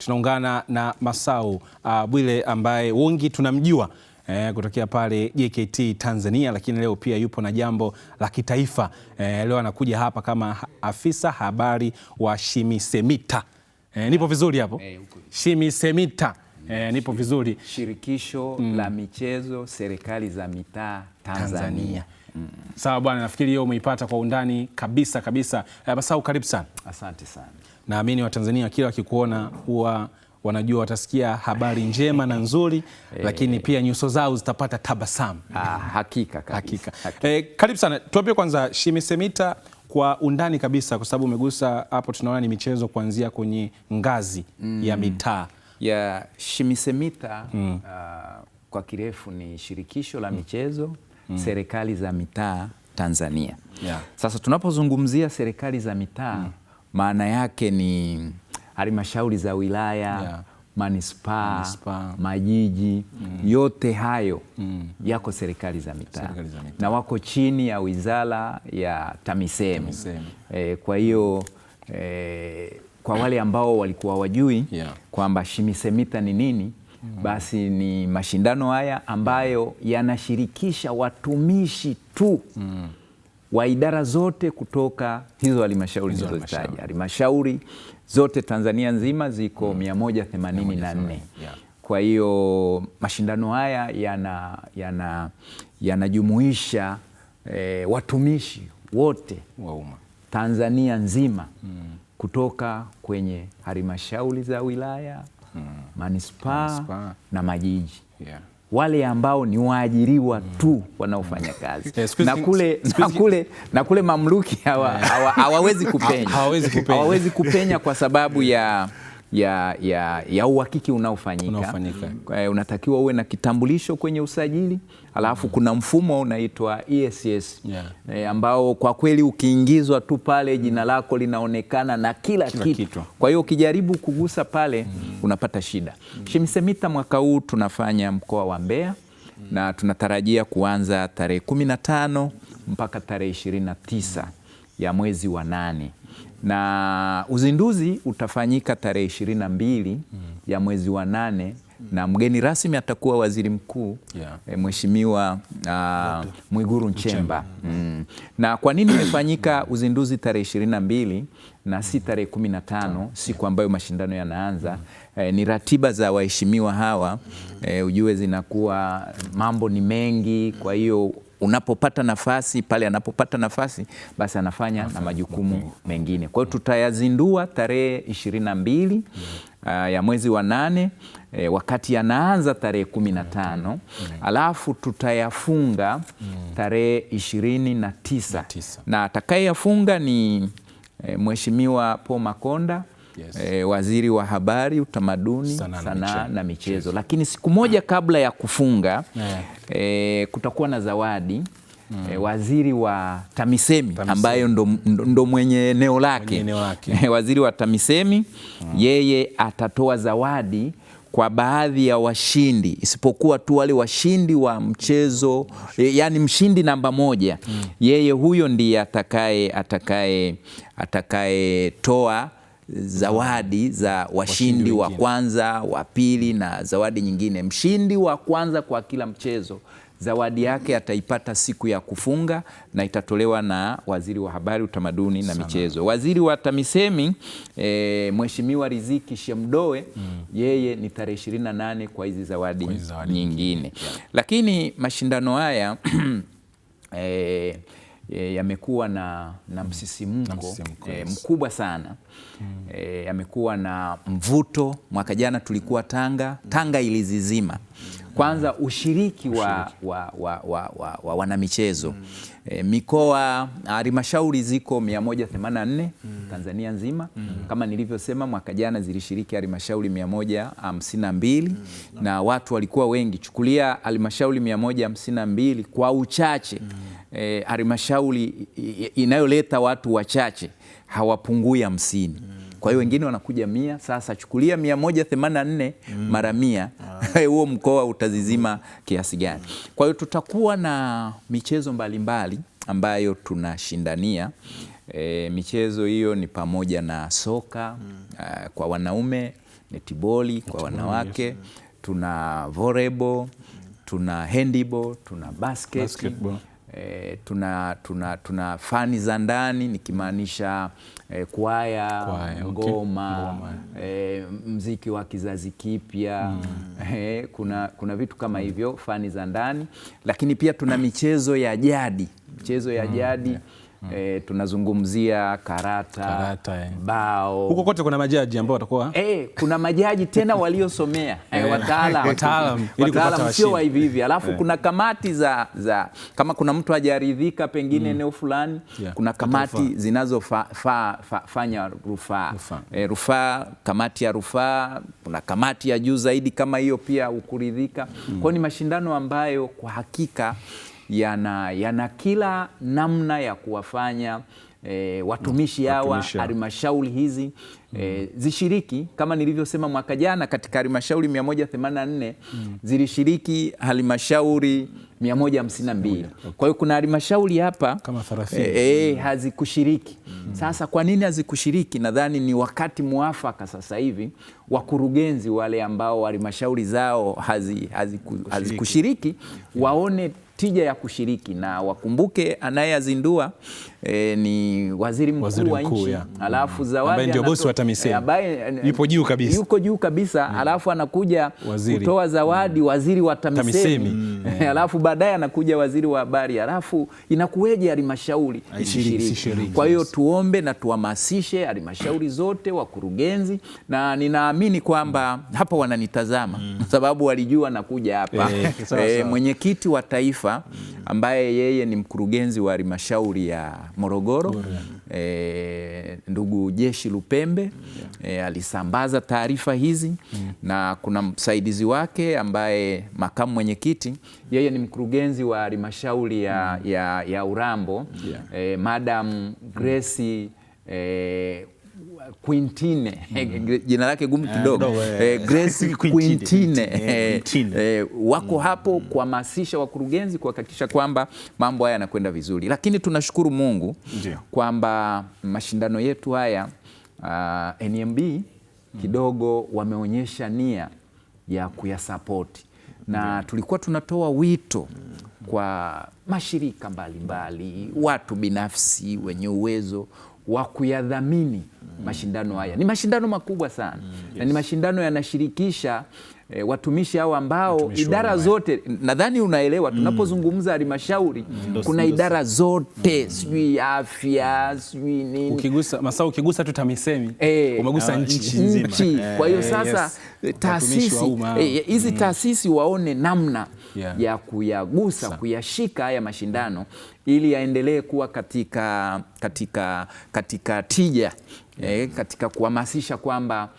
Tunaungana na Masau Bwile ambaye wengi tunamjua kutokea pale JKT Tanzania, lakini leo pia yupo na jambo la kitaifa. Leo anakuja hapa kama afisa habari wa SHMISEMITA. Nipo vizuri hapo? SHMISEMITA. Nipo vizuri. Shirikisho la michezo serikali za mitaa Tanzania. Sawa bwana, nafikiri hiyo umeipata kwa undani kabisa. Masau, karibu sana. Asante sana. Naamini Watanzania kila wakikuona huwa wanajua watasikia habari njema na nzuri, lakini pia nyuso zao zitapata tabasamu. Hakika. Karibu sana. Tuambie kwanza SHMISEMITA kwa undani kabisa, kwa sababu umegusa hapo, tunaona ni michezo kuanzia kwenye ngazi ya mitaa. Ya SHMISEMITA kwa kirefu ni shirikisho la michezo serikali za mitaa Tanzania. Sasa tunapozungumzia serikali za mitaa, maana yake ni halmashauri za wilaya, manispaa, majiji, yote hayo yako serikali za mitaa na wako chini ya wizara ya TAMISEMI. Kwa hiyo kwa wale ambao walikuwa wajui kwamba SHMISEMITA ni nini, basi ni mashindano haya ambayo yanashirikisha watumishi tu wa idara zote kutoka hizo halmashauri zilizozitaja. Halmashauri zote Tanzania nzima ziko 184. Kwa hiyo mashindano haya yanajumuisha watumishi wote wa umma Tanzania nzima kutoka kwenye halmashauri za wilaya, manispaa na majiji. Wale ambao ni waajiriwa tu wanaofanya kazi. Na kule mamluki hawawezi kupenya. Hawawezi kupenya kwa sababu ya uhakiki unaofanyika. Unatakiwa uwe na kitambulisho kwenye usajili, alafu kuna mfumo unaitwa ESS ambao kwa kweli ukiingizwa tu pale jina lako linaonekana na kila kitu. Kwa hiyo ukijaribu kugusa pale unapata shida. SHMISEMITA mwaka huu tunafanya mkoa wa Mbeya na tunatarajia kuanza tarehe 15 mpaka tarehe 29 ya mwezi wa 8. Na uzinduzi utafanyika tarehe 22 ya mwezi wa 8 na mgeni rasmi atakuwa Waziri Mkuu Mheshimiwa Mwigulu Nchemba. Na kwa nini imefanyika uzinduzi tarehe 22 na si tarehe 15, siku ambayo mashindano yanaanza? Ni ratiba za waheshimiwa hawa, ujue zinakuwa mambo ni mengi, kwa hiyo unapopata nafasi pale, anapopata nafasi basi anafanya na majukumu mengine. Kwa hiyo tutayazindua tarehe 22 ya mwezi wa 8, wakati yanaanza tarehe 15, alafu tutayafunga tarehe 29. Na atakayeyafunga ni Mheshimiwa Paul Makonda, Waziri wa Habari, Utamaduni, Sanaa na Michezo. Lakini siku moja kabla ya kufunga kutakuwa na zawadi. Waziri wa TAMISEMI ambayo ndo mwenye eneo lake, waziri wa TAMISEMI yeye atatoa zawadi kwa baadhi ya washindi, isipokuwa tu wale washindi wa mchezo, yani mshindi namba 1. Yeye huyo ndiye atakayetoa zawadi za washindi wa kwanza, wa pili na zawadi nyingine. Mshindi wa kwanza kwa kila mchezo, zawadi yake ataipata siku ya kufunga na itatolewa na Waziri wa Habari, Utamaduni na Michezo. Waziri wa TAMISEMI Mheshimiwa Riziki Shemdoe yeye ni tarehe 28 kwa hizi zawadi nyingine. Lakini mashindano haya yamekuwa na msisimko mkubwa sana. Yamekuwa na mvuto. Mwaka jana tulikuwa Tanga ilizizima. Kwanza ushiriki wa wanamichezo. Mikoa, halmashauri ziko 184 Tanzania nzima. Kama nilivyosema, mwaka jana zilishiriki halmashauri 152 na watu walikuwa wengi. Chukulia halmashauri 152 kwa uchache. Halmashauri inayoleta watu wachache hawapungui 50. Kwa hiyo wengine wanakuja 100. Sasa chukulia 184 mara 100, huo mkoa utazizima kiasi gani? Kwa hiyo tutakuwa na michezo mbalimbali ambayo tunashindania. Michezo hiyo ni pamoja na soka kwa wanaume, netiboli kwa wanawake, tuna volleyball, tuna handball, tuna basketball. Tuna fani za ndani nikimaanisha kwaya, ngoma, mziki wa kizazi kipya, kuna vitu kama hivyo, fani za ndani. Lakini pia tuna michezo ya jadi, tunazungumzia karata, bao. Huko kote kuna majaji ambao watakuwa kuna majaji tena waliosomea, wataalamu sio wa hivi hivi. Alafu kuna kamati za kama kuna mtu hajaridhika pengine eneo fulani, kuna kamati zinazofanya rufaa, kamati ya rufaa, kuna kamati ya juu zaidi kama hiyo pia ukuridhika. Kwa ni mashindano ambayo kwa hakika yana kila namna ya kuwafanya watumishi hawa halmashauri hizi zishiriki. Kama nilivyosema, mwaka jana katika halmashauri 184 zilishiriki halmashauri 152. Kwa hiyo kuna halmashauri hapa kama 30 hazikushiriki. Sasa kwa nini hazikushiriki? Nadhani ni wakati muafaka sasa hivi wakurugenzi wale ambao halmashauri zao hazikushiriki waone tija ya kushiriki, na wakumbuke anayezindua ni waziri mkuu wa nchi, alafu zawadi ndio bosi wa TAMISEMI, yuko juu kabisa, alafu anakuja kutoa zawadi waziri wa TAMISEMI, alafu baadaye anakuja waziri wa habari, alafu inakuweje halmashauri ishiriki? Kwa hiyo tuombe na tuhamasishe halmashauri zote, wakurugenzi, na ninaamini kwamba hapa wananitazama sababu walijua nakuja hapa. Mwenyekiti wa taifa ambaye yeye ni mkurugenzi wa halmashauri ya Morogoro, ndugu Jeshi Lupembe, alisambaza taarifa hizi, na kuna msaidizi wake ambaye makamu mwenyekiti, yeye ni mkurugenzi wa halmashauri ya Urambo, Madam Grace Quintine, jina lake gumu kidogo, Grace Quintine, wako hapo kuhamasisha wakurugenzi kuhakikisha kwamba mambo haya yanakwenda vizuri. Lakini tunashukuru Mungu kwamba mashindano yetu haya NMB kidogo wameonyesha nia ya kuyasapoti, na tulikuwa tunatoa wito kwa mashirika mbalimbali, watu binafsi wenye uwezo wa kuyadhamini mashindano haya. Ni mashindano makubwa sana, na ni mashindano yanashirikisha watumishi hao ambao idara zote, nadhani unaelewa tunapozungumza halmashauri kuna idara zote, sijui afya, sijui nini. Ukigusa tu TAMISEMI umegusa nchi nzima. Kwa hiyo sasa taasisi hizi taasisi waone namna ya kuyagusa, kuyashika haya mashindano ili yaendelee kuwa katika tija, katika kuhamasisha kwamba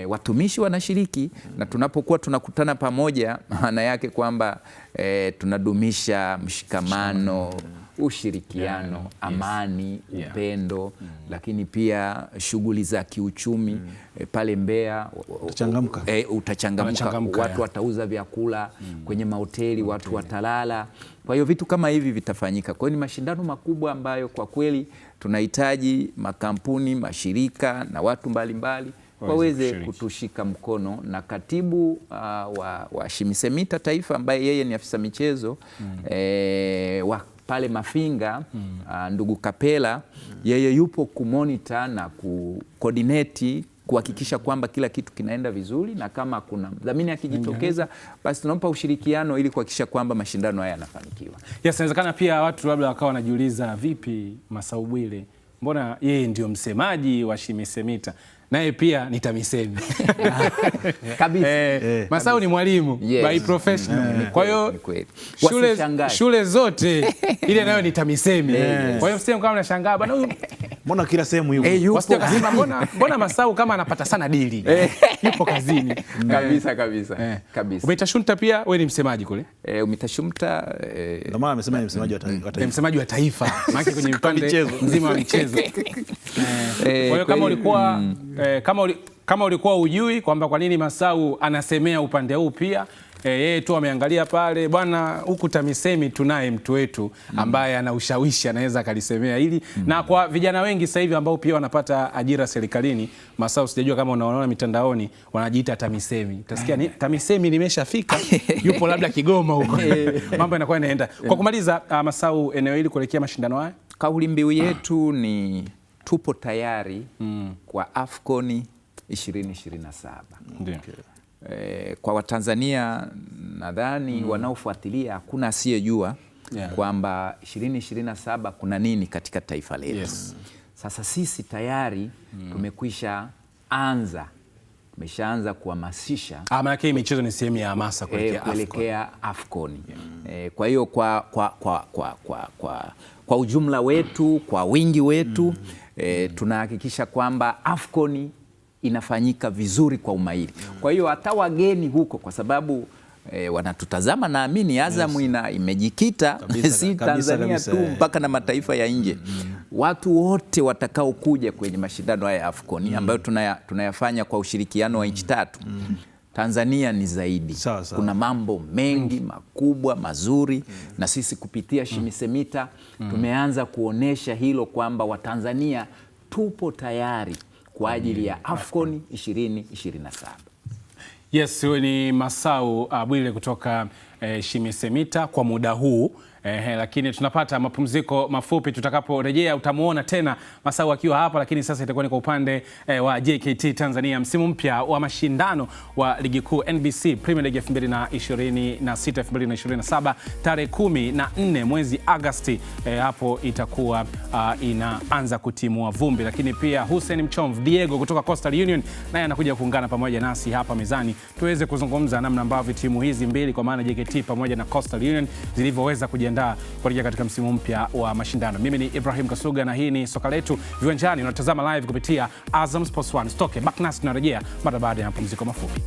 watumishi wanashiriki, na tunapokuwa tunakutana pamoja, maana yake kwamba tunadumisha mshikamano, ushirikiano, amani, upendo, lakini pia shughuli za kiuchumi pale Mbeya utachangamka, watu watauza vyakula kwenye mahoteli, watu watalala. Kwa hiyo vitu kama hivi vitafanyika. Kwa hiyo ni mashindano makubwa ambayo kwa kweli tunahitaji makampuni, mashirika na watu mbalimbali waweze kutushika mkono, na katibu wa SHIMISEMITA taifa ambaye yeye ni afisa michezo wa pale Mafinga, ndugu Kapela, yeye yupo kumonita na kukoordinate kuhakikisha kwamba kila kitu kinaenda vizuri, na kama kuna dhamini akijitokeza basi tunampa ushirikiano ili kuhakikisha kwamba mashindano haya yanafanikiwa. Inawezekana pia watu labda wakawa wanajiuliza, vipi Masau Bwile, mbona yeye ndio msemaji wa SHIMISEMITA naye pia ni TAMISEMI? Kabisa. Masau ni mwalimu by professional. Kwa hiyo shule zote ile nayo ni TAMISEMI. Kwa hiyo msemo kama unashangaa bwana, huyu mbona kila sehemu yupo? Wasije kusema mbona Masau kama anapata sana dili. Yupo kazini. Kabisa. UMITASHUMTA pia wewe ni msemaji kule? UMITASHUMTA ndio maana amesema ni msemaji wa taifa. Ni msemaji wa taifa. Maana kwenye upande mzima wa michezo. Kwa hiyo kama ulikuwa ujui kwamba kwa nini Masau anasemea upande huu pia, yeye tu ameangalia pale bwana, huku TAMISEMI tunaye mtu wetu ambaye ana ushawishi, anaweza akalisemea hili. Na kwa vijana wengi sasa hivi ambao pia wanapata ajira serikalini, Masau, sijajua kama unaona mitandaoni, wanajiita TAMISEMI. Utasikia ni TAMISEMI nimeshafika, yupo labda Kigoma huko. Mambo yanakuwa yanaenda. Kwa kumaliza, Masau, eneo hili kuelekea mashindano haya, kauli mbiu yetu ni tupo tayari kwa AFCON 2027. Ndio. Kwa Watanzania nadhani wanaofuatilia hakuna asiyejua kwamba 2027 kuna nini katika taifa letu. Yes. Sasa sisi tayari tumeshaanza kuhamasisha. Maana yake michezo ni sehemu ya hamasa kuelekea AFCON. Kwa hiyo kwa ujumla wetu, kwa wingi wetu, tunahakikisha kwamba AFCON inafanyika vizuri kwa umahiri. Kwa hiyo hata wageni huko, kwa sababu wanatutazama, naamini Azam imejikita si Tanzania tu, mpaka na mataifa ya nje. Watu wote watakao kuja kwenye mashindano haya ya AFCON ambayo tunayafanya kwa ushirikiano wa nchi tatu, Tanzania ni zaidi. Kuna mambo mengi makubwa mazuri, na sisi kupitia Shimisemita tumeanza kuonesha hilo kwamba Watanzania tupo tayari kwa ajili ya AFCON 2027. Yes, huyo ni Masau Bwile kutoka Shimisemita kwa muda huu. Lakini tunapata mapumziko mafupi. Tutakaporejea utamuona tena Masau akiwa hapa, lakini sasa itakuwa ni kwa upande wa JKT Tanzania, msimu mpya wa mashindano wa ligi kuu NBC Premier League 2026-2027 tarehe 14 mwezi Agosti. Hapo itakuwa inaanza kutimua vumbi, lakini pia Hussein Mchomvu Diego kutoka Coastal Union naye anakuja kuungana pamoja nasi hapa mezani tuweze kuzungumza namna ambavyo timu hizi mbili kwa maana JKT pamoja na Coastal Union zilivyoweza kujiandaa kuelekea katika msimu mpya wa mashindano. Mimi ni Ibrahim Kasuga na hii ni Soka Letu Viwanjani. Unatazama live kupitia Azam Sports 1. Stoke Backnas, tunarejea mara baada ya mapumziko mafupi.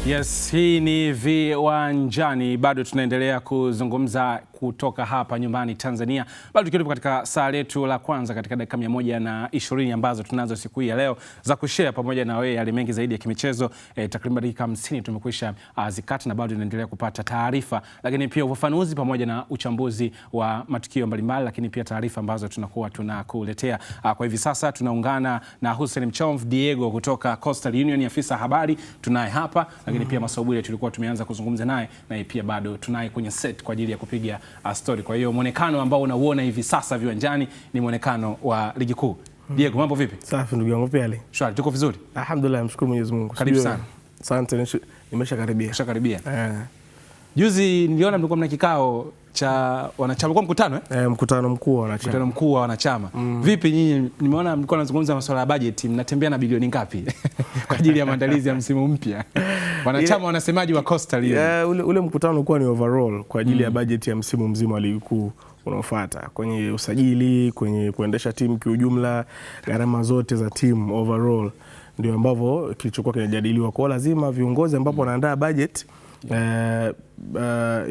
Yes, hii ni Viwanjani. Bado tunaendelea kuzungumza kutoka hapa nyumbani Tanzania. Bado tukiwa katika saa letu la kwanza katika dakika 120 ambazo tunazo siku hii ya leo za kushare pamoja na wewe yale mengi zaidi ya kimichezo. Takriban dakika 50 tumekwisha zikata na bado tunaendelea kupata taarifa, lakini pia ufafanuzi pamoja na uchambuzi wa matukio mbalimbali, lakini pia taarifa ambazo tunakuwa tunakuletea. Kwa hivi sasa tunaungana na Hussein Mchomvu Diego kutoka Coastal Union, afisa habari tunaye hapa, lakini pia Masau Bwile tulikuwa tumeanza kuzungumza naye na pia bado tunaye kwenye set kwa ajili ya kupiga story. Kwa hiyo muonekano ambao unauona hivi sasa viwanjani ni muonekano wa ligi kuu. Diego, mambo vipi? Safi ndugu yangu, pia shwari, tuko vizuri? Alhamdulillah, mshukuru Mwenyezi Mungu. Karibu sana. Asante, nimeshakaribia. Juzi niliona mlikuwa mna kikao cha wanachama, kwa mkutano mkutano mkuu wa wanachama. Vipi nyinyi, nimeona mlikuwa mnazungumza masuala ya budget, mnatembea na bilioni ngapi kwa ajili ya maandalizi ya msimu mpya? Wanachama wanasemaje wa Coastal? Ule mkutano ulikuwa ni overall kwa ajili ya budget ya msimu mzima wa ligi kuu unaofuata, kwenye usajili, kwenye kuendesha timu kiujumla, gharama zote za timu overall, ndio ambavyo kilichokuwa kinajadiliwa. Kwa lazima viongozi ambapo wanaandaa budget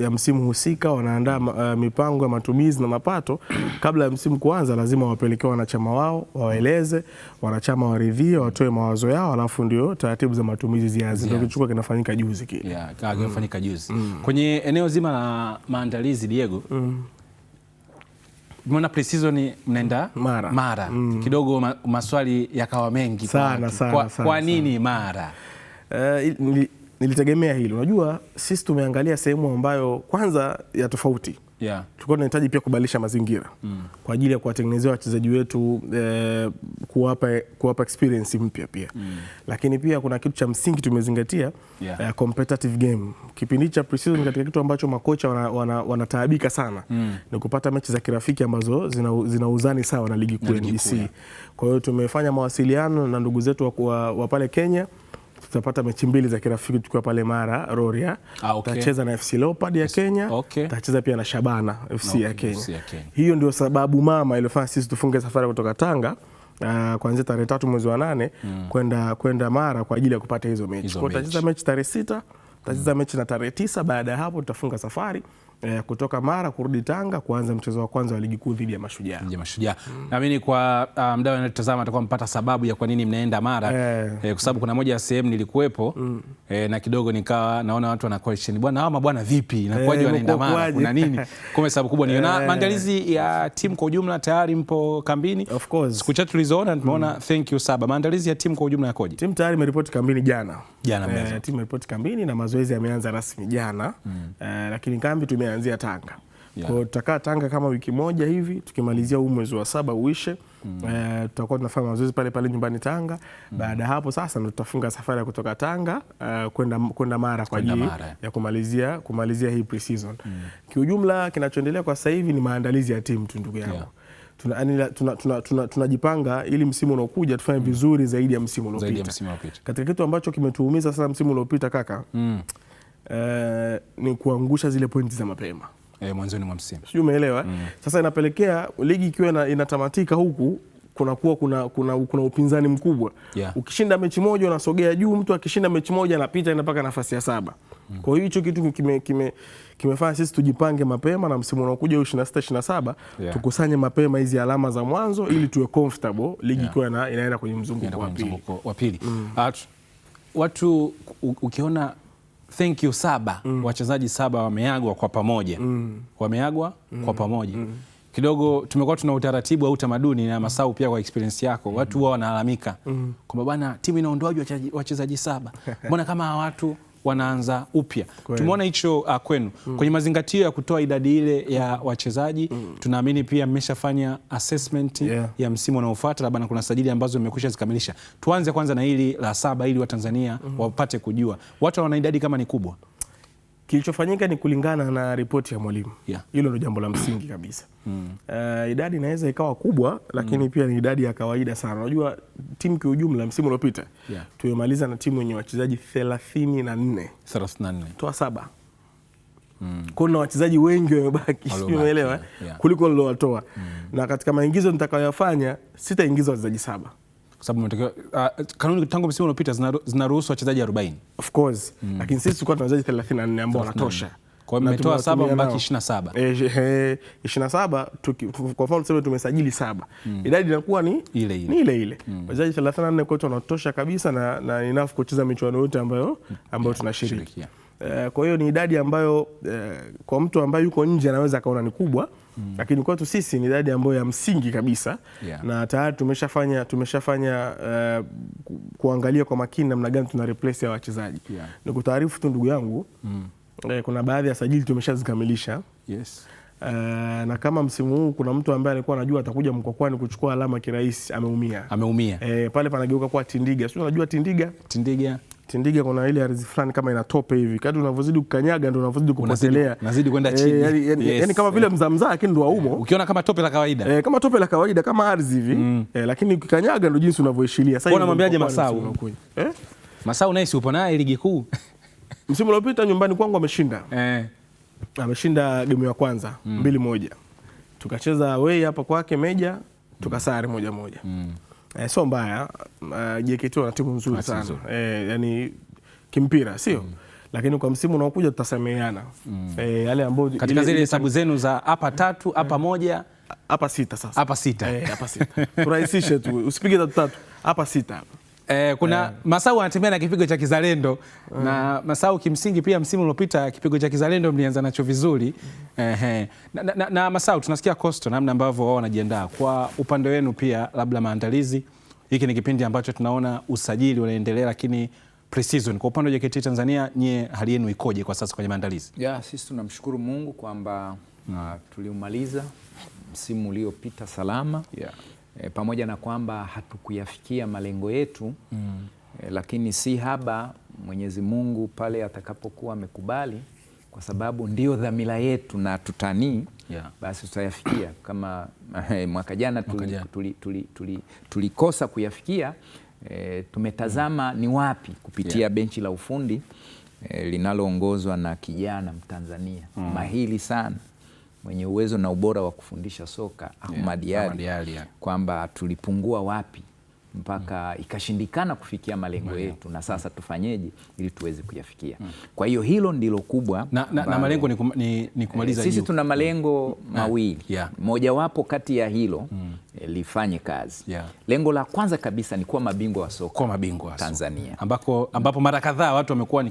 ya msimu husika, wanaandaa mipango ya matumizi na mapato kabla ya msimu kuanza, lazima wapelekee wanachama wao, waeleze, wanachama waridhie, watoe mawazo yao, alafu ndio taratibu za matumizi zianze. Ndio kilichokuwa kinafanyika juzi kile. Kinafanyika juzi. Kwenye eneo zima la maandalizi, Diego, Mwana pre-season mnaenda Mara. Kidogo maswali yakawa mengi sana. Kwa nini Mara? Nilitegemea hilo. Unajua sisi tumeangalia sehemu ambayo kwanza ya tofauti. Tulikuwa tunahitaji pia kubadilisha mazingira kwa ajili ya kuwatengenezea wachezaji wetu, kuwapa experience mpya pia. Lakini pia kuna kitu cha msingi tumezingatia, competitive game. Kipindi cha pre-season katika kitu ambacho makocha wanataabika sana ni kupata mechi za kirafiki ambazo zina uzani sawa na ligi kuu NBC. Kwa hiyo tumefanya mawasiliano na ndugu zetu wa pale Kenya, tutapata mechi mbili za kirafiki tukiwa pale Mara Rorya. Okay. Tutacheza na FC Leopard ya Kenya. Okay. Tutacheza pia na Shabana FC ya Kenya. Hiyo ndio sababu mama iliyofanya sisi tufunge safari kutoka Tanga kuanzia tarehe 3 mwezi wa 8 kwenda Mara kwa ajili ya kupata hizo mechi. Kwa tutacheza mechi tarehe 6, tutacheza mechi na tarehe 9. Baada ya hapo tutafunga safari kutoka Mara kurudi Tanga kuanza mchezo wa kwanza wa ligi kuu dhidi ya Mashujaa. Naamini kwa mdau anatazama atakuwa mpata sababu ya kwa nini mnaenda Mara, kwa sababu kuna moja ya sehemu nilikuwepo na kidogo nikawa naona watu wana question, bwana hawa mabwana vipi inakuwaje wanaenda Mara, kuna nini? Kwa sababu kubwa ni na maandalizi ya timu kwa ujumla. Tayari mpo kambini? Of course. Siku chache tulizoona tumeona thank you Saba. Maandalizi ya timu kwa ujumla yakoje? Timu tayari imeripoti kambini jana. Timu imeripoti kambini na mazoezi yameanza rasmi jana. Lakini kambi tumeanzia Tanga. Kwa tutakaa Tanga kama wiki moja hivi, tukimalizia huu mwezi wa 7 uishe. Tutakuwa tunafanya mazoezi pale pale nyumbani Tanga. Baada hapo sasa ndo tutafunga safari ya kutoka Tanga kwenda Mara kwa ajili ya kumalizia hii pre-season. Kiujumla kinachoendelea kwa sasa hivi ni maandalizi ya timu tu, ndugu yangu. Tunajipanga ili msimu unaokuja tufanye vizuri zaidi ya msimu uliopita. Katika kitu ambacho kimetuumiza sana msimu uliopita kaka, ni kuangusha zile pointi za mapema mwanzoni mwa msimu. Sijui umeelewa? Sasa inapelekea ligi ikiwa inatamatika huku kuna upinzani mkubwa. Ukishinda mechi moja unasogea juu, mtu akishinda mechi moja anapita mpaka nafasi ya 7. Kwa hiyo hicho kitu kimefanya sisi tujipange mapema na msimu unaokuja 26-27 tukusanye mapema hizi alama za mwanzo ili tuwe comfortable ligi ikiwa inaenda kwenye mzunguko wa pili. Watu ukiona thank you Saba, wachezaji 7 wameagwa kwa pamoja. Kwa pamoja. Kidogo tumekuwa tuna utaratibu au utamaduni na Masau pia kwa experience yako. Watu huwa wanalalamika kwamba bwana timu inaondoaje wachezaji 7? Mbona kama hawa watu wanaanza upya? Tumeona hicho kwenu. Kwenye mazingatio ya kutoa idadi ile ya wachezaji, tunaamini pia mmeshafanya assessment ya msimu unaofuata, labda kuna sajili ambazo mmekwisha zikamilisha. Tuanze kwanza na hili la 7 ili Watanzania wapate kujua. Watu wana idadi kama ni kubwa. Kilichofanyika ni kulingana na ripoti ya mwalimu. Hilo ndio jambo la msingi kabisa. Idadi inaweza ikawa kubwa lakini pia ni idadi ya kawaida sana. Unajua timu kwa ujumla msimu uliopita tumemaliza na timu yenye wachezaji 34. Toa 7. Kuna wachezaji wengi wamebaki, umeelewa? Kuliko nilowatoa. Na katika maingizo nitakayofanya sitaingiza wachezaji 7. Kwa sababu kanuni tangu msimu uliopita zinaruhusu wachezaji 40. Of course. Lakini sisi tulikuwa tuna wachezaji 34 ambao wanatosha. Kwa hiyo mmetoa 7 mbaki 27. 27 kwa mfano tuseme tumesajili 7. Idadi inakuwa ni ile. Wachezaji 34 kwetu wanatosha kabisa na enough kucheza michuano yote ambayo tunashiriki. Kwa hiyo ni idadi ambayo kwa mtu ambaye yuko nje anaweza kaona ni kubwa, lakini kwetu sisi ni idadi ambayo ya msingi kabisa. Na tayari tumeshafanya kuangalia kwa makini namna gani tuna replace ya wachezaji. Ni kutaarifu tu ndugu yangu, kuna baadhi ya sajili tumeshazikamilisha. Na kama msimu huu kuna mtu ambaye alikuwa anajua atakuja Mkwakwani kuchukua alama kirahisi, ameumia. Pale panageuka kwa Tindiga. Sio, unajua Tindiga kuna ile ardhi fulani kama ina tope hivi. Kadri unavyozidi kukanyaga ndio unavyozidi kupotelea. Unazidi kwenda chini. Yani kama vile mzamzaa lakini ndio aumo. Ukiona kama tope la kawaida. Kama tope la kawaida kama ardhi hivi. Lakini ukikanyaga ndio jinsi unavyoishilia. Sasa unamwambiaje Masau? Masau naye si upo naye ligi kuu. Msimu uliopita nyumbani kwangu ameshinda. Ameshinda game ya kwanza 2-1. Tukacheza away hapa kwake Meja, tukasare 1-1. So mbaya, JKT wana timu nzuri sana. Yani kimpira sio? Lakini kwa msimu unaokuja tutasameheana. Yale ambao katika zile hesabu zenu za hapa 3, hapa 1, hapa 6 sasa. Hapa 6. Hapa 6. Turahisishe tu, usipige 3, hapa 6. Kuna Masau anatembea na kipigo cha kizalendo na Masau kimsingi pia msimu uliopita kipigo cha kizalendo mlianza nacho vizuri. Na Masau tunasikia Coastal namna ambavyo wao wanajiandaa. Kwa upande wenu pia labda maandalizi, hiki ni kipindi ambacho tunaona usajili unaendelea, lakini pre-season kwa upande wa JKT Tanzania nyie hali yenu ikoje kwa sasa kwenye maandalizi? Sisi tunamshukuru Mungu kwamba tuliumaliza msimu uliopita salama. Pamoja na kwamba hatukuyafikia malengo yetu, lakini si haba, Mwenyezi Mungu pale atakapokuwa amekubali, kwa sababu ndio dhamira yetu na tutanii, basi tutayafikia. Kama mwaka jana tulikosa kuyafikia, tumetazama ni wapi kupitia benchi la ufundi linaloongozwa na kijana Mtanzania mahiri sana mwenye uwezo na ubora wa kufundisha soka Ahmad Ally, kwamba tulipungua wapi mpaka ikashindikana kufikia malengo yetu, na sasa tufanyeje ili tuweze kuyafikia. Kwa hiyo hilo ndilo kubwa na malengo ni kumaliza sisi tuna malengo mawili. Mojawapo kati ya hilo lifanye kazi. Lengo la kwanza kabisa ni kuwa mabingwa wa soka Tanzania, ambapo mara kadhaa watu wamekuwa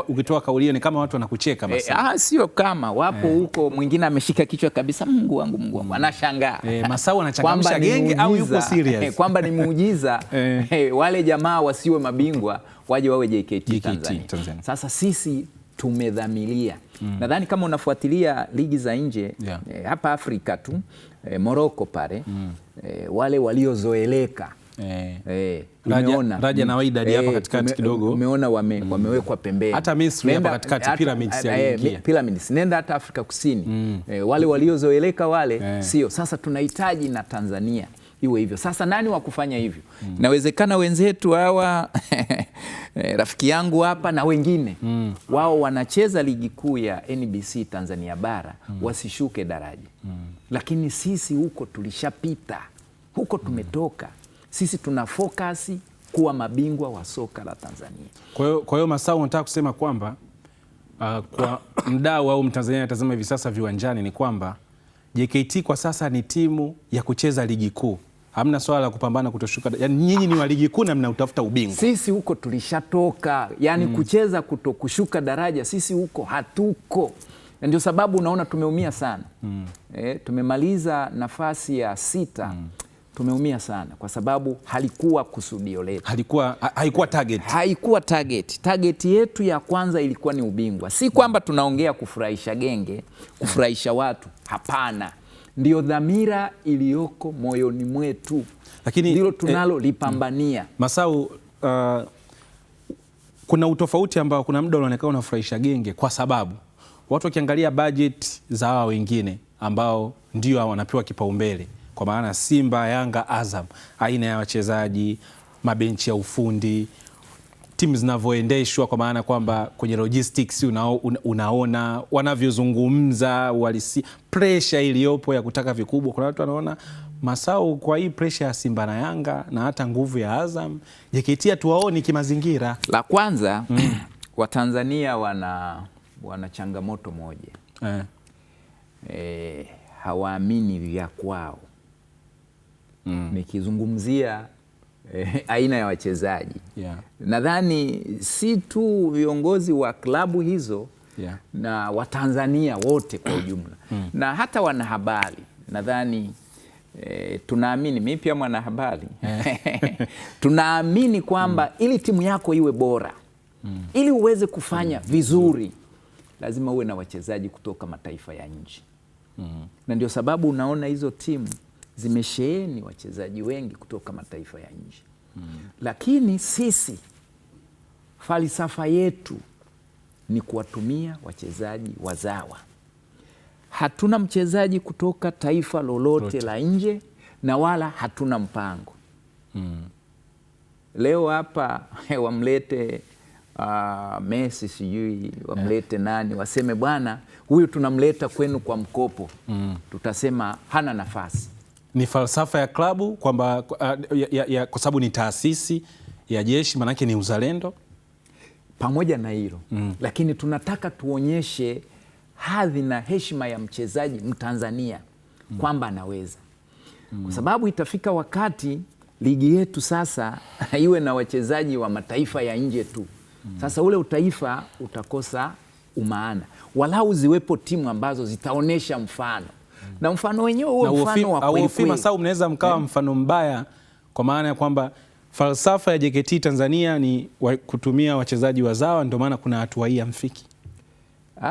ukitoa kauli hiyo ni kama watu wanakucheka Masau. Sio kama wapo huko, mwingine ameshika kichwa kabisa, Mungu wangu anashangaa Masau anachangamsha genge au yuko serious kwamba ni muujiza wale jamaa wasiwe mabingwa waje wawe JKT Tanzania. Sasa sisi tumedhamiria. Nadhani kama unafuatilia ligi za nje hapa Afrika tu Morocco pale wale waliozoeleka Raja na Wydad hapa katikati kidogo umeona wamewekwa pembeni. Hata Misri hapa katikati Pyramids. Nenda hata Afrika Kusini wale waliozoeleka wale sio. Sasa tunahitaji na Tanzania iwe hivyo. Sasa nani wa kufanya hivyo? Inawezekana wenzetu hawa rafiki yangu hapa na wengine wao wanacheza ligi kuu ya NBC Tanzania bara wasishuke daraja. Lakini sisi huko tulishapita, huko tumetoka. Sisi tuna focus kuwa mabingwa wa soka la Tanzania. Kwa hiyo Masau, unataka kusema kwamba kwa mdau au Mtanzania anatazama hivi sasa viwanjani ni kwamba JKT kwa sasa ni timu ya kucheza ligi kuu. Hamna swala la kupambana kutoshuka. Yaani nyinyi ni wa ligi kuu na mnautafuta ubingwa. Sisi huko tulishatoka. Yaani kucheza kutokushuka daraja sisi huko hatuko. Na ndio sababu unaona tumeumia sana. Tumemaliza nafasi ya 6. Tumeumia sana kwa sababu halikuwa kusudio letu. Haikuwa target. Haikuwa target. Target yetu ya kwanza ilikuwa ni ubingwa. Si kwamba tunaongea kufurahisha genge, kufurahisha watu. Hapana. Ndio dhamira iliyoko moyoni mwetu. Lakini ndilo tunalo lipambania. Masau, kuna utofauti ambao kuna muda unaonekana unafurahisha genge kwa sababu watu wakiangalia budget za hawa wengine ambao ndio wanapewa kipaumbele, kwa maana Simba, Yanga, Azam, aina ya wachezaji, mabenchi ya ufundi, timu zinavyoendeshwa, kwa maana kwamba kwenye logistics unaona wanavyozungumza, walisi pressure iliyopo ya kutaka vikubwa. Kuna watu wanaona Masau, kwa hii pressure ya Simba na Yanga na hata nguvu ya Azam, JKT hatuwaoni kimazingira. La kwanza Watanzania wana changamoto moja. Hawaamini vya kwao. Nikizungumzia aina ya wachezaji. Nadhani si tu viongozi wa klabu hizo na Watanzania wote kwa ujumla. Na hata wanahabari. Nadhani tunaamini, mimi pia mwanahabari. Tunaamini kwamba ili timu yako iwe bora, ili uweze kufanya vizuri, lazima uwe na wachezaji kutoka mataifa ya nje. Na ndio sababu unaona hizo timu zimesheheni wachezaji wengi kutoka mataifa ya nje. Lakini sisi falsafa yetu ni kuwatumia wachezaji wazawa. Hatuna mchezaji kutoka taifa lolote la nje na wala hatuna mpango. Leo hapa wamlete Messi, sijui wamlete nani, waseme bwana huyu tunamleta kwenu kwa mkopo. Tutasema hana nafasi. Ni falsafa ya klabu kwamba kwa sababu ni taasisi ya jeshi, manake ni uzalendo pamoja na hilo. Lakini tunataka tuonyeshe hadhi na heshima ya mchezaji Mtanzania kwamba anaweza. Kwa sababu itafika wakati ligi yetu sasa iwe na wachezaji wa mataifa ya nje tu. Sasa ule utaifa utakosa umaana. Walau ziwepo timu ambazo zitaonesha mfano. Na mfano wenyewe huo mfano wa kweli kweli. Masau, mnaweza mkawa mfano mbaya, kwa maana ya kwamba falsafa ya JKT Tanzania ni kutumia wachezaji wazawa, ndio maana kuna hatua hii hamfiki.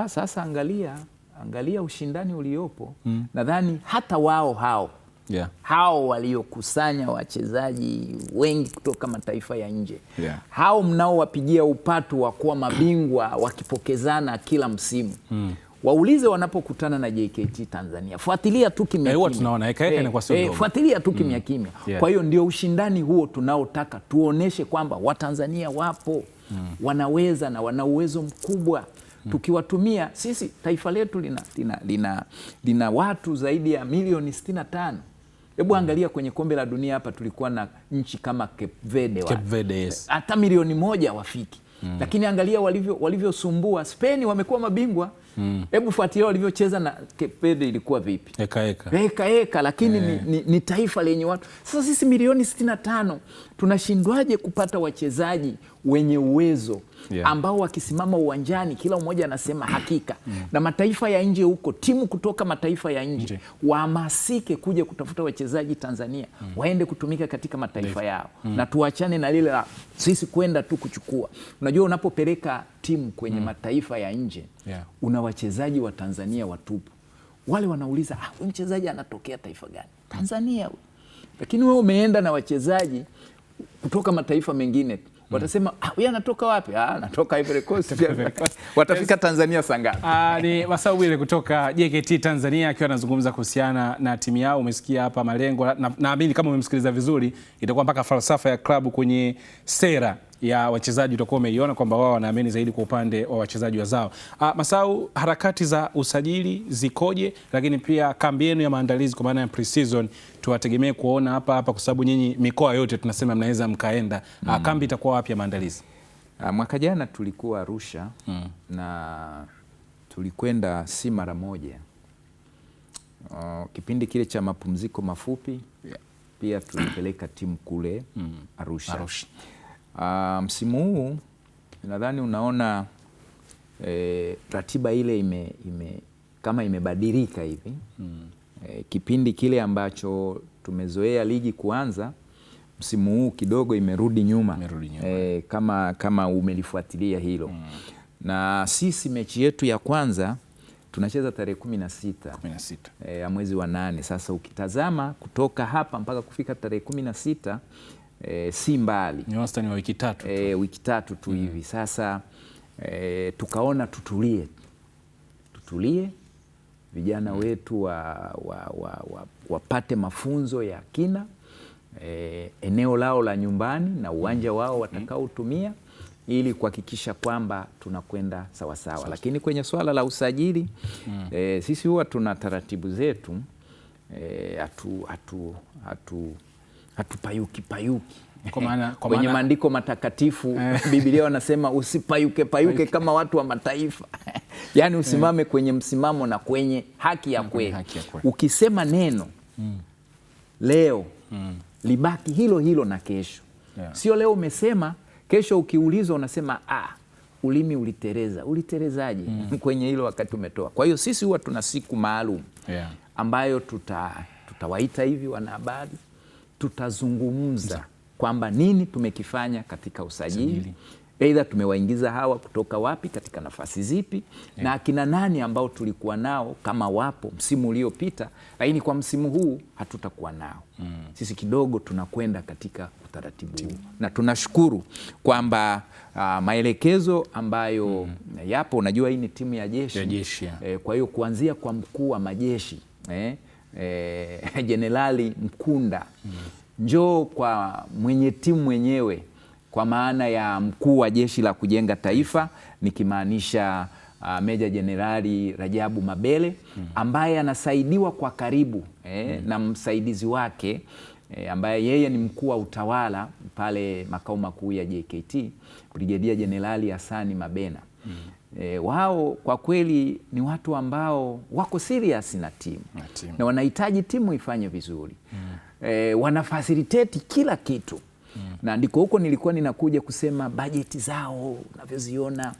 Sasa angalia ushindani uliopo. Nadhani hata wao hao waliokusanya wachezaji wengi kutoka mataifa ya nje, hao mnaowapigia upatu wa kuwa mabingwa wakipokezana kila msimu, waulize wanapokutana na JKT Tanzania, fuatilia tu kimya kimya. Tunaona kwa sio fuatilia tu kimya kimya. Kwa hiyo ndio ushindani huo tunaotaka tuoneshe kwamba Watanzania wapo, wanaweza na wana uwezo mkubwa. Tukiwatumia sisi, taifa letu lina watu zaidi ya milioni 65. Hebu angalia kwenye kombe la dunia hapa tulikuwa na nchi kama Cape Verde, yes. Hata milioni 1 hawafiki. Lakini angalia walivyosumbua Spain, wamekuwa mabingwa. Hebu fuatilia walivyocheza na Cape Verde, ilikuwa vipi? Eka, lakini ni taifa lenye watu. Sasa sisi milioni 65 tunashindwaje kupata wachezaji wenye uwezo ambao wakisimama uwanjani kila mmoja anasema hakika. Na mataifa ya nje huko, timu kutoka mataifa ya nje wahamasike kuja kutafuta wachezaji Tanzania, waende kutumika katika mataifa yao. Na tuachane na lile la sisi kwenda tu kuchukua. Unajua, unapopeleka timu kwenye mataifa ya nje, una wachezaji wa Tanzania watupu. Wale wanauliza, mchezaji anatokea taifa gani? Tanzania. Lakini wewe umeenda na wachezaji kutoka mataifa mengine, watasema yeye anatoka wapi? Anatoka Ivory Coast. Watafika Tanzania saa ngapi? Ni Masau Bwile kutoka JKT Tanzania akiwa anazungumza kuhusiana na timu yao. Umesikia hapa malengo, naamini kama umemsikiliza vizuri itakuwa mpaka falsafa ya klabu kwenye sera ya wachezaji utakuwa umeiona kwamba wao wanaamini zaidi kwa upande wa wachezaji wazao. Masau, harakati za usajili zikoje, lakini pia kambi yenu ya maandalizi kwa maana ya pre-season tuwategemee kuona hapa kwa sababu nyinyi mikoa yote tunasema mnaweza mkaenda. Kambi itakuwa wapi ya maandalizi? Mwaka jana tulikuwa Arusha na tulikwenda si mara moja. Kipindi kile cha mapumziko mafupi pia tulipeleka timu kule Arusha. Msimu huu nadhani unaona ratiba ile kama imebadilika hivi. Kipindi kile ambacho tumezoea ligi kuanza, msimu huu kidogo imerudi nyuma. Kama umelifuatilia hilo. Na sisi mechi yetu ya kwanza tunacheza tarehe 16 ya mwezi wa 8. Sasa ukitazama kutoka hapa mpaka kufika tarehe 16 si mbali, ni wastani wa wiki 3 wiki 3 tu hivi. Sasa tukaona tutulie vijana wetu wapate mafunzo ya kina, eneo lao la nyumbani na uwanja wao watakaotumia, ili kuhakikisha kwamba tunakwenda sawasawa. Lakini kwenye swala la usajili sisi huwa tuna taratibu zetu, hatupayuki kwenye maandiko matakatifu. Biblia wanasema usipayuke kama watu wa mataifa. Yani usimame kwenye msimamo na kwenye haki ya kweli. Ukisema neno leo libaki hilo na kesho. Sio leo umesema, kesho ukiulizwa unasema ulimi uliterezaje kwenye hilo wakati umetoa. Kwa hiyo sisi huwa tuna siku maalum ambayo tutawaita hivi wanahabari, tutazungumza kwamba nini tumekifanya katika usajili, aidha tumewaingiza hawa kutoka wapi katika nafasi zipi, na akina nani ambao tulikuwa nao kama wapo msimu uliopita, lakini kwa msimu huu hatutakuwa nao. Sisi kidogo tunakwenda katika utaratibu huu, na tunashukuru kwamba maelekezo ambayo yapo, unajua hii ni timu ya jeshi, kwa hiyo kuanzia kwa mkuu wa majeshi Jenerali Mkunda, njoo kwa mwenye timu mwenyewe, kwa maana ya mkuu wa jeshi la kujenga taifa, nikimaanisha Meja Jenerali Rajabu Mabele, ambaye anasaidiwa kwa karibu na msaidizi wake ambaye yeye ni mkuu wa utawala pale makao makuu ya JKT, Brigedia Jenerali Hasani Mabena. Wao kwa kweli ni watu ambao wako serious na timu na wanahitaji timu ifanye vizuri. Wana facilitate kila kitu. Na ndiko huko nilikuwa ninakuja kusema bajeti zao unavyoziona,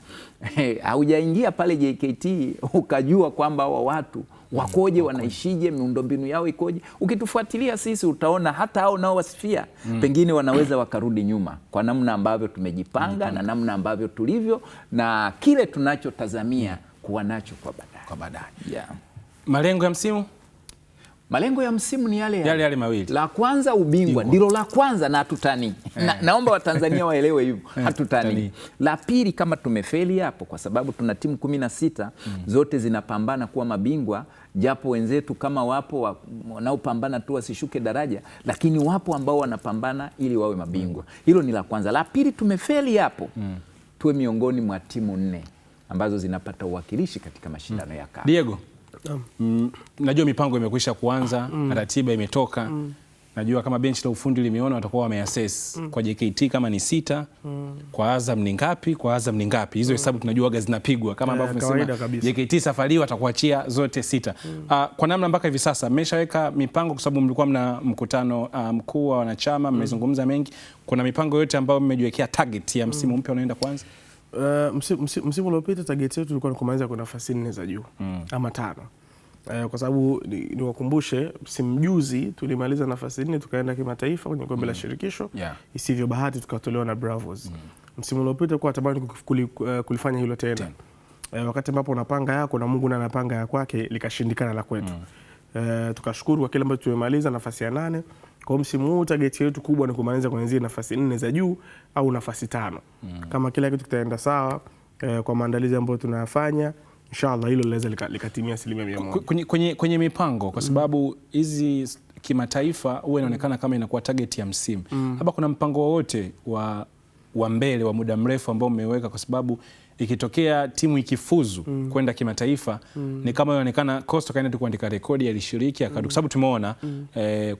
haujaingia pale JKT ukajua kwamba hawa watu wakoje, wanaishije, miundombinu yao ikoje. Ukitufuatilia sisi utaona hata hao nao wasifia pengine wanaweza wakarudi nyuma kwa namna ambavyo tumejipanga na namna ambavyo tulivyo na kile tunachotazamia kuwa nacho kwa baadaye. Malengo ya msimu? Malengo ya msimu ni yale mawili. La kwanza ubingwa, ndilo la kwanza na hatutani. Naomba Watanzania waelewe hivyo, hatutani. La pili, kama tumefeli hapo, kwa sababu tuna timu 16 zote zinapambana kuwa mabingwa, japo wenzetu kama wapo wanaopambana tu wasishuke daraja, lakini wapo ambao wanapambana ili wawe mabingwa. Hilo ni la kwanza. La pili, tumefeli hapo, tuwe miongoni mwa timu 4 ambazo zinapata uwakilishi katika mashindano ya CAF. Diego, najua mipango imekwisha kuanza, ratiba imetoka. Najua kama benchi la ufundi limeona watakuwa wameassess kwa JKT kama ni 6, kwa Azam ni ngapi, kwa Azam ni ngapi. Hizo hesabu tunajua zinapigwa kama ambavyo tumesema JKT safari watakuachia zote 6. Kwa namna mpaka hivi sasa mmeshaweka mipango, kwa sababu mlikuwa mna mkutano mkuu wa wanachama, mmezungumza mengi. Kuna mipango yote ambayo mmejiwekea target ya msimu mpya unaenda kuanza? Msimu uliopita target yetu ilikuwa ni kumaliza kwa nafasi 4 za juu ama 5. Kwa sababu niwakumbushe, msimu juzi tulimaliza nafasi 4 tukaenda kimataifa kwenye kombe la shirikisho, isivyo bahati tukatolewa na Bravos. Msimu uliopita kwa tamani kulifanya hilo tena. Wakati ambapo unapanga yako na Mungu anapanga ya kwake, likashindikana la kwetu. Tukashukuru kwa kile ambacho tumemaliza nafasi ya 8. Kwa msimu huu target yetu kubwa ni kumaliza kuanzia nafasi 4 za juu au nafasi 5. Kama kila kitu kitaenda sawa kwa maandalizi ambayo tunayafanya, inshallah hilo linaweza likatimia 100%. Kwenye mipango, kwa sababu hizi kimataifa huwa inaonekana kama inakuwa target ya msimu. Hapa kuna mpango wowote wa mbele wa muda mrefu ambao mmeweka, kwa sababu ikitokea timu ikifuzu kwenda kimataifa ni kama inaonekana Coastal kaenda tu kuandika rekodi, alishiriki akadu, kwa sababu tumeona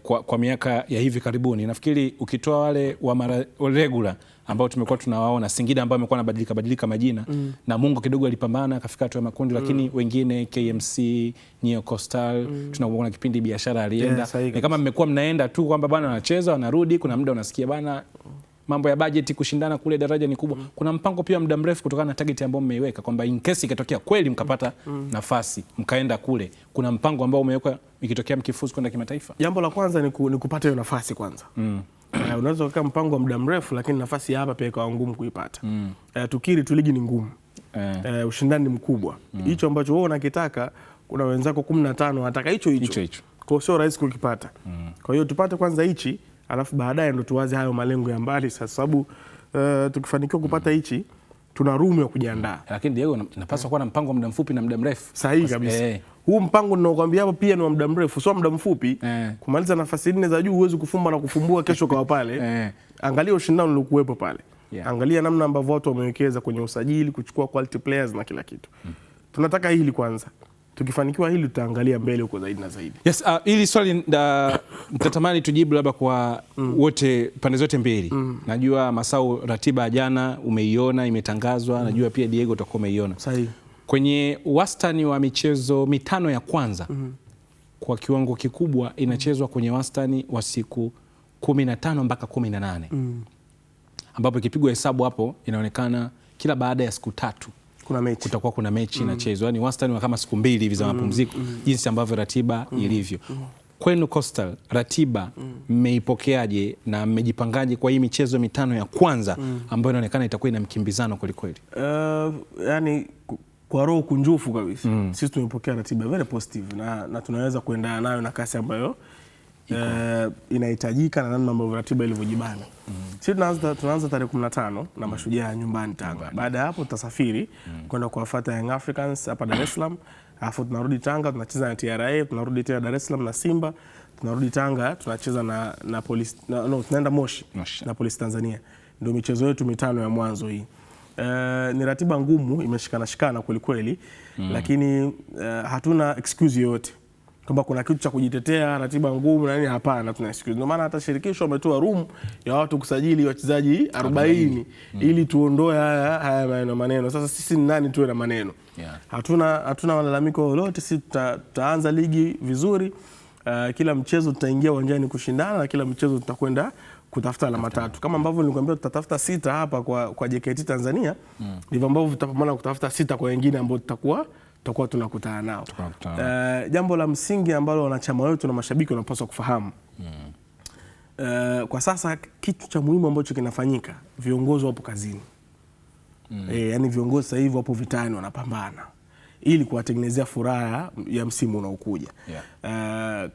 kwa miaka ya hivi karibuni, nafikiri ukitoa wale wa regular ambao tumekuwa tunawaona, Singida ambao amekuwa anabadilika majina, na Mungu kidogo alipambana akafika hatua ya makundi, lakini wengine KMC, Neo Coastal, tunaona kipindi biashara alienda. Ni kama mmekuwa mnaenda tu kwamba bwana wanacheza wanarudi, kuna muda unasikia bana mambo ya budget kushindana kule daraja ni kubwa. Kuna mpango pia muda mrefu kutokana na target ambayo mmeiweka kwamba in case ikatokea kweli mkapata nafasi mkaenda kule, kuna mpango ambao umewekwa ikitokea mkifuzu kwenda kimataifa? Jambo la kwanza ni kupata hiyo nafasi kwanza. Unaweza kuweka mpango wa muda mrefu, lakini nafasi hapa pia ikawa ngumu kuipata. Tukiri tu ligi ni ngumu. Ushindani ni mkubwa. Hicho ambacho wewe unakitaka, kuna wenzako 15 wanataka hicho. Kwa hiyo sio rahisi kukipata. Kwa hiyo tupate kwanza hichi, alafu baadaye ndo tuwaze hayo malengo ya mbali, sababu tukifanikiwa kupata hichi tuna room ya kujiandaa. Lakini Diego, napaswa kuwa na mpango wa muda mfupi na muda mrefu. Sahihi kabisa. Huu mpango ninaokuambia hapo pia ni wa muda mrefu, sio muda mfupi. Kumaliza nafasi 4 za juu huwezi kufumba na kufumbua kesho kwa pale. Angalia ushindano uliokuwepo pale. Angalia namna ambavyo watu wamewekeza kwenye usajili, kuchukua quality players na kila kitu. Tunataka hili kwanza. Tukifanikiwa hili tutaangalia mbele huko zaidi na zaidi. Yes, hili swali nitatamani tujibu labda kwa wote, pande zote mbili. Najua Masau, ratiba ya jana umeiona, imetangazwa. Najua pia Diego utakuwa umeiona. Sahihi. Kwenye wastani wa michezo 5 ya kwanza kwa kiwango kikubwa inachezwa kwenye wastani wa siku 15 mpaka 18. Ambapo ikipigwa hesabu hapo inaonekana kila baada ya siku 3 kutakuwa kuna mechi inachezwa. Yaani wastani wa kama siku 2 hivi za mapumziko, jinsi ambavyo ratiba ilivyo. Kwenu Coastal, ratiba mmeipokeaje na mmejipangaje kwa hii michezo 5 ya kwanza ambayo inaonekana itakuwa ina mkimbizano kweli kweli? Yani kwa roho kunjufu kabisa. Sisi tumepokea ratiba very positive na tunaweza kuendana nayo na kasi ambayo inahitajika na namna ambavyo ratiba ilivyojibana. Sisi tunaanza tarehe 15 na Mashujaa nyumbani Tanga. Baada ya hapo tutasafiri kwenda kuwafuata Young Africans hapa Dar es Salaam. Alafu tunarudi Tanga tunacheza na TRA, tunarudi tena Dar es Salaam na Simba, tunarudi Tanga tunacheza na Police, tunaenda Moshi na Police Tanzania. Ndio michezo yetu 5 ya mwanzo hii. Ni ratiba ngumu, imeshikana kweli kweli, lakini hatuna excuse yoyote kwamba kuna kitu cha kujitetea ratiba ngumu na nini. Hapana, tuna excuse. Ndio maana hata shirikisho wametoa room ya watu kusajili wachezaji 40 ili tuondoe haya maneno. Sasa sisi ni nani tuwe na maneno? Hatuna malalamiko lolote. Sisi tutaanza ligi vizuri. Kila mchezo tutaingia uwanjani kushindana na kila mchezo tutakwenda kutafuta alama 3. Kama ambavyo nilikwambia tutatafuta 6 hapa kwa JKT Tanzania, ndivyo ambavyo tutapambana kutafuta 6 kwa wengine ambao tutakuwa tunakutana nao. Jambo la msingi ambalo wanachama wetu na mashabiki wanapaswa kufahamu, kwa sasa kitu cha muhimu ambacho kinafanyika, viongozi wapo kazini. Yani viongozi sasa hivi wapo vitani wanapambana. ili kuwatengenezea furaha ya msimu unaokuja.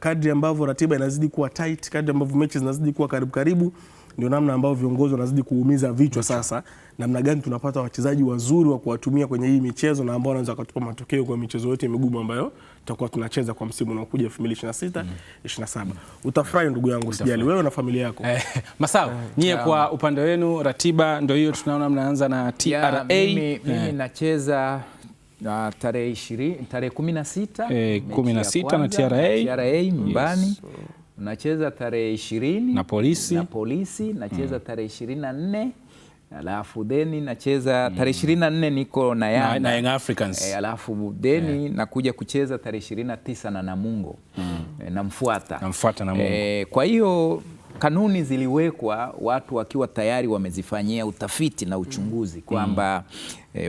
Kadri ambavyo ratiba inazidi kuwa tight, kadri ambavyo mechi zinazidi kuwa karibu, ndio namna ambavyo viongozi wanazidi kuumiza vichwa sasa, namna gani tunapata wachezaji wazuri wa kuwatumia kwenye hii michezo na ambao wanaweza kutupa matokeo kwa michezo yote migumu ambayo tutakuwa tunacheza kwa msimu unaokuja 2026 27. Utafurahi ndugu yangu, sijali wewe na familia yako. Masao, nyie kwa upande wenu ratiba ndio hiyo, tunaona mnaanza na TRA. Mimi nacheza tarehe 16 na TRA nyumbani. Nacheza tarehe 20 na polisi nacheza tarehe 24, alafu then nacheza tarehe 24 niko na Young Africans, alafu then nakuja kucheza tarehe 29 na Namungo. Namfuata Namungo. Kwa hiyo kanuni ziliwekwa watu wakiwa tayari wamezifanyia utafiti na uchunguzi kwamba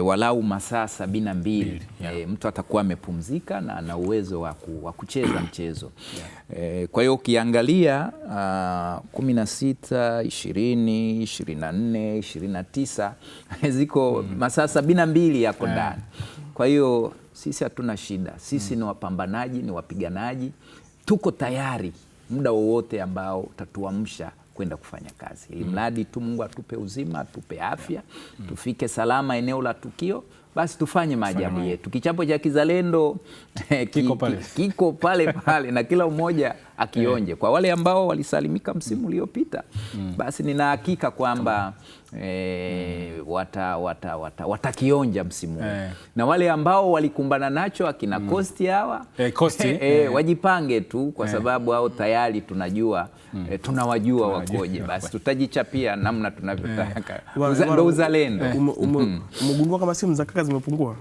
walau masaa 72 mtu atakuwa amepumzika na ana uwezo wa kucheza mchezo. Kwa hiyo ukiangalia 16, 20, 24, 29 ziko masaa 72 yako ndani. Kwa hiyo sisi hatuna shida, sisi ni wapambanaji, ni wapiganaji, tuko tayari muda wowote ambao utatuamsha kwenda kufanya kazi, ili mradi tu Mungu atupe uzima, atupe afya, tufike salama eneo la tukio, basi tufanye maajabu yetu. Kichapo cha kizalendo kiko pale na kila mmoja akionje. Kwa wale ambao walisalimika msimu uliopita, basi nina hakika kwamba watakionja msimu huu. Na wale ambao walikumbana nacho akina Kosti hawa wajipange tu, kwa sababu hao tayari tunajua tunawajua wakoje. Basi tutajichapia namna tunavyotaka. Ndio uzalendo. Umegundua kama simu za kaka zimepungua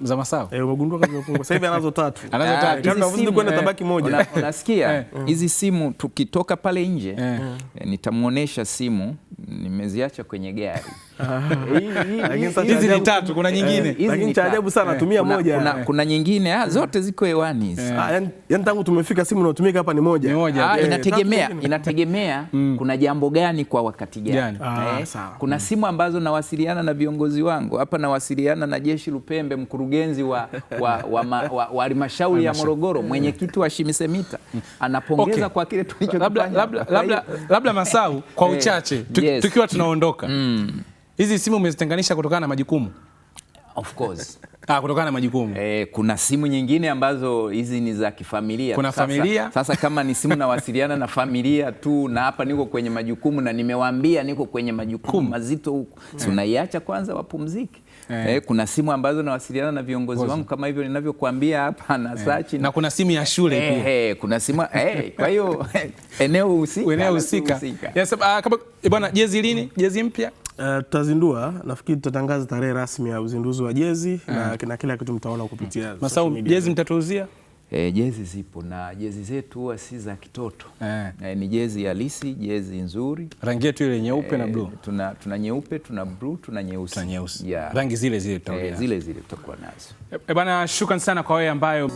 za Masao? Umegundua kama zimepungua. Sasa hivi anazo 3. Anazo 3 kwenda tabaki moja. Unasikia hizi simu tukitoka pale nje nitamuonesha simu nimeziacha kwenye gari. Hizi ni 3, kuna nyingine. Lakini cha ajabu sana tumia moja. Kuna nyingine zote ziko hewani hizi. Yaani tangu tumefika simu inayotumika hapa ni moja. Inategemea kuna jambo gani kwa wakati gani. Kuna simu ambazo nawasiliana na viongozi wangu. Hapa nawasiliana na Jeshi Lupembe, mkurugenzi wa halmashauri ya Morogoro, mwenyekiti wa Shimisemita. Anapongeza kwa kile tulichofanya. Labda Masau kwa uchache tukiwa tunaondoka. Hizi simu umezitenganisha kutokana na majukumu? Of course. Kutokana na majukumu. Kuna simu nyingine ambazo hizi ni za kifamilia. Kuna familia. Sasa kama ni simu nawasiliana na familia tu, na hapa niko kwenye majukumu na nimewaambia niko kwenye majukumu mazito huko, si unaiacha kwanza wapumzike. Kuna simu ambazo nawasiliana na viongozi wangu kama hivyo ninavyokuambia hapa na Sachi. Na kuna simu ya shule pia. Kuna simu kwa hiyo eneo husika. Yes, bwana, jezi lini? Jezi mpya? Tutazindua, nafikiri tutatangaza tarehe rasmi ya uzinduzi wa jezi na kila kitu mtaona kupitia Masau. Jezi mtatuuzia? Jezi zipo, na jezi zetu huwa si za kitoto. Ni jezi halisi, jezi nzuri. Rangi yetu ile nyeupe na blue. Tuna nyeupe, tuna blue, tuna nyeusi. Rangi zile tutakuwa nazo. Bwana, shukrani sana kwa wewe ambayo